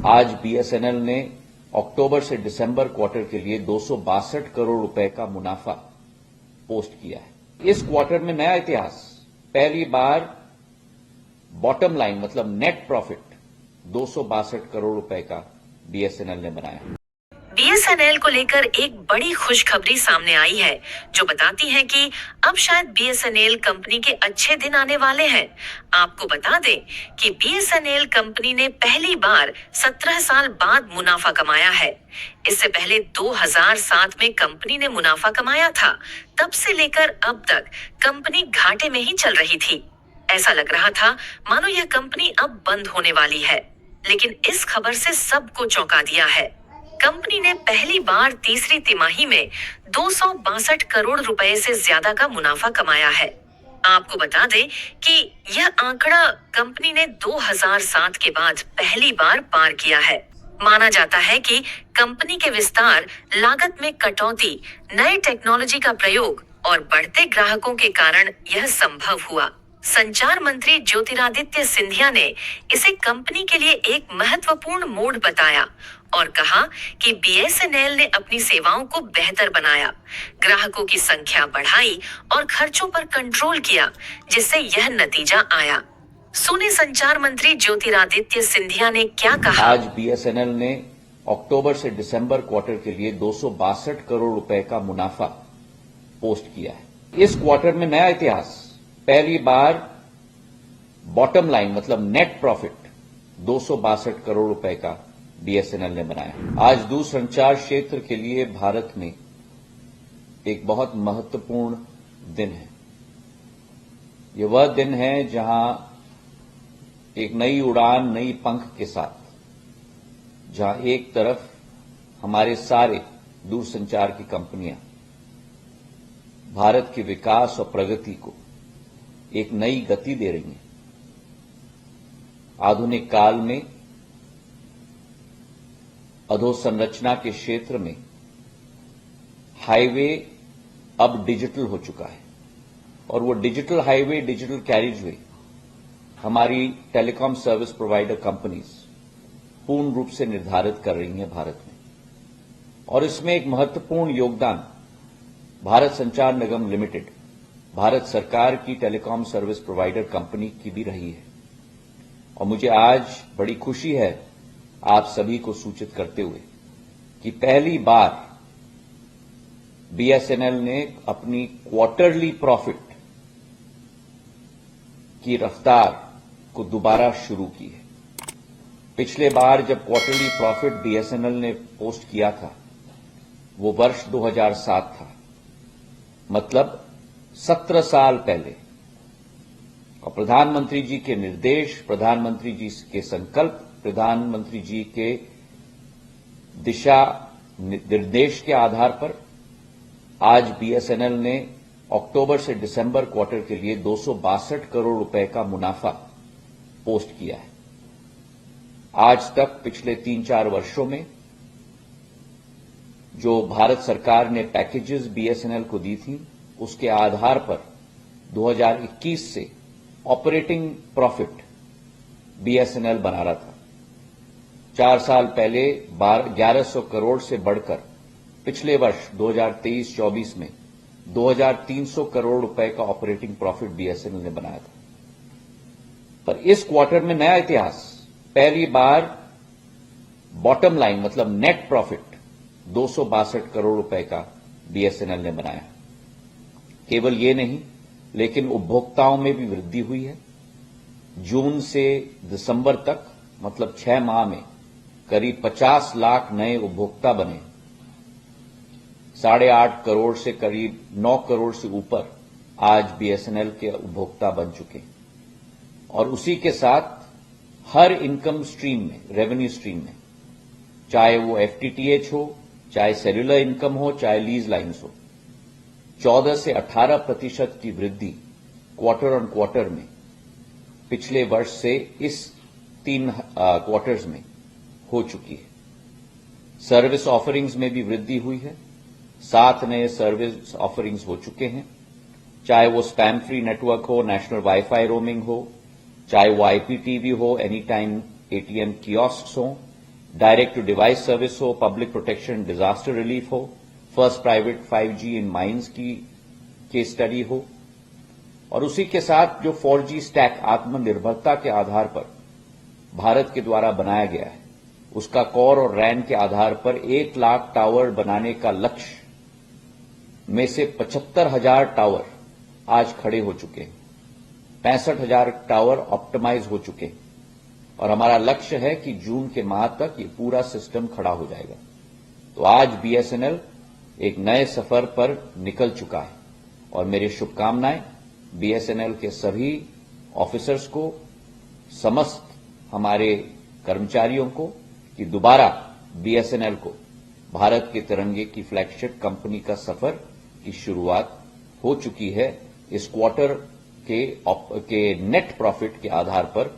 आज बीएसएनएल ने अक्टूबर से दिसंबर क्वार्टर के लिए 262 करोड़ रुपए का मुनाफा पोस्ट किया है। इस क्वार्टर में नया इतिहास, पहली बार बॉटम लाइन मतलब नेट प्रॉफिट 262 करोड़ रुपए का बीएसएनएल ने बनाया। बीएसएनएल को लेकर एक बड़ी खुशखबरी सामने आई है जो बताती है कि अब शायद बीएसएनएल कंपनी के अच्छे दिन आने वाले हैं। आपको बता दें कि बीएसएनएल कंपनी ने पहली बार 17 साल बाद मुनाफा कमाया है। इससे पहले 2007 में कंपनी ने मुनाफा कमाया था। तब से लेकर अब तक कंपनी घाटे में ही चल रही थी। ऐसा लग रहा था मानो यह कंपनी अब बंद होने वाली है, लेकिन इस खबर से सबको चौंका दिया है। कंपनी ने पहली बार तीसरी तिमाही में 262 करोड़ रुपए से ज्यादा का मुनाफा कमाया है। आपको बता दें कि यह आंकड़ा कंपनी ने 2007 के बाद पहली बार पार किया है। माना जाता है कि कंपनी के विस्तार, लागत में कटौती, नए टेक्नोलॉजी का प्रयोग और बढ़ते ग्राहकों के कारण यह संभव हुआ। संचार मंत्री ज्योतिरादित्य सिंधिया ने इसे कंपनी के लिए एक महत्वपूर्ण मोड़ बताया और कहा कि बीएसएनएल ने अपनी सेवाओं को बेहतर बनाया, ग्राहकों की संख्या बढ़ाई और खर्चों पर कंट्रोल किया, जिससे यह नतीजा आया। सुने संचार मंत्री ज्योतिरादित्य सिंधिया ने क्या कहा। आज बीएसएनएल ने अक्टूबर से दिसंबर क्वार्टर के लिए 262 करोड़ रुपए का मुनाफा पोस्ट किया है। इस क्वार्टर में नया इतिहास, पहली बार बॉटम लाइन मतलब नेट प्रॉफिट 262 करोड़ रुपए का बीएसएनएल ने बनाया। आज दूरसंचार क्षेत्र के लिए भारत में एक बहुत महत्वपूर्ण दिन है। ये वह दिन है जहां एक नई उड़ान, नई पंख के साथ, जहां एक तरफ हमारे सारे दूरसंचार की कंपनियां भारत के विकास और प्रगति को एक नई गति दे रही हैं। आधुनिक काल में अधोसंरचना के क्षेत्र में हाईवे अब डिजिटल हो चुका है और वो डिजिटल हाईवे, डिजिटल कैरिजवे हमारी टेलीकॉम सर्विस प्रोवाइडर कंपनीज पूर्ण रूप से निर्धारित कर रही हैं भारत में। और इसमें एक महत्वपूर्ण योगदान भारत संचार निगम लिमिटेड, भारत सरकार की टेलीकॉम सर्विस प्रोवाइडर कंपनी की भी रही है। और मुझे आज बड़ी खुशी है आप सभी को सूचित करते हुए कि पहली बार बीएसएनएल ने अपनी क्वार्टरली प्रॉफिट की रफ्तार को दोबारा शुरू की है। पिछले बार जब क्वार्टरली प्रॉफिट बीएसएनएल ने पोस्ट किया था वो वर्ष 2007 था, मतलब 17 साल पहले। और प्रधानमंत्री जी के निर्देश, प्रधानमंत्री जी के संकल्प, प्रधानमंत्री जी के दिशा निर्देश के आधार पर आज बीएसएनएल ने अक्टूबर से दिसंबर क्वार्टर के लिए 262 करोड़ रुपए का मुनाफा पोस्ट किया है। आज तक पिछले 3-4 वर्षों में जो भारत सरकार ने पैकेजेस बीएसएनएल को दी थी, उसके आधार पर 2021 से ऑपरेटिंग प्रॉफिट बीएसएनएल बना रहा था। 4 साल पहले 1100 करोड़ से बढ़कर पिछले वर्ष 2023-24 में 2300 करोड़ रुपए का ऑपरेटिंग प्रॉफिट बीएसएनएल ने बनाया था। पर इस क्वार्टर में नया इतिहास, पहली बार बॉटम लाइन मतलब नेट प्रॉफिट 262 करोड़ रुपए का बीएसएनएल ने बनाया। केवल ये नहीं, लेकिन उपभोक्ताओं में भी वृद्धि हुई है। जून से दिसंबर तक मतलब 6 माह में करीब 50 लाख नए उपभोक्ता बने। 8.5 करोड़ से करीब 9 करोड़ से ऊपर आज बीएसएनएल के उपभोक्ता बन चुके हैं। और उसी के साथ हर इनकम स्ट्रीम में, रेवेन्यू स्ट्रीम में, चाहे वो एफटीटीएच हो, चाहे सेल्युलर इनकम हो, चाहे लीज लाइन्स हो, 14 से 18% की वृद्धि क्वार्टर ऑन क्वार्टर में पिछले वर्ष से इस 3 क्वार्टर्स में हो चुकी है। सर्विस ऑफरिंग्स में भी वृद्धि हुई है। 7 नए सर्विस ऑफरिंग्स हो चुके हैं, चाहे वो स्पैम फ्री नेटवर्क हो, नेशनल वाईफाई रोमिंग हो, चाहे वो आईपीटीवी हो, एनी टाइम एटीएम कियोस्क्स हो, डायरेक्ट टू डिवाइस सर्विस हो, पब्लिक प्रोटेक्शन, डिजास्टर रिलीफ हो, फर्स्ट प्राइवेट 5G इन माइंस की केस स्टडी हो, और उसी के साथ जो 4G स्टैक आत्मनिर्भरता के आधार पर भारत के द्वारा बनाया गया है, उसका कोर और रैन के आधार पर 1 लाख टावर बनाने का लक्ष्य में से 75,000 टावर आज खड़े हो चुके हैं, 65,000 टावर ऑप्टिमाइज हो चुके हैं, और हमारा लक्ष्य है कि जून के माह तक ये पूरा सिस्टम खड़ा हो जाएगा। तो आज बीएसएनएल एक नए सफर पर निकल चुका है, और मेरी शुभकामनाएं बीएसएनएल के सभी ऑफिसर्स को, समस्त हमारे कर्मचारियों को, कि दोबारा बीएसएनएल को भारत के तिरंगे की फ्लैगशिप कंपनी का सफर की शुरुआत हो चुकी है। इस क्वार्टर के नेट प्रॉफिट के आधार पर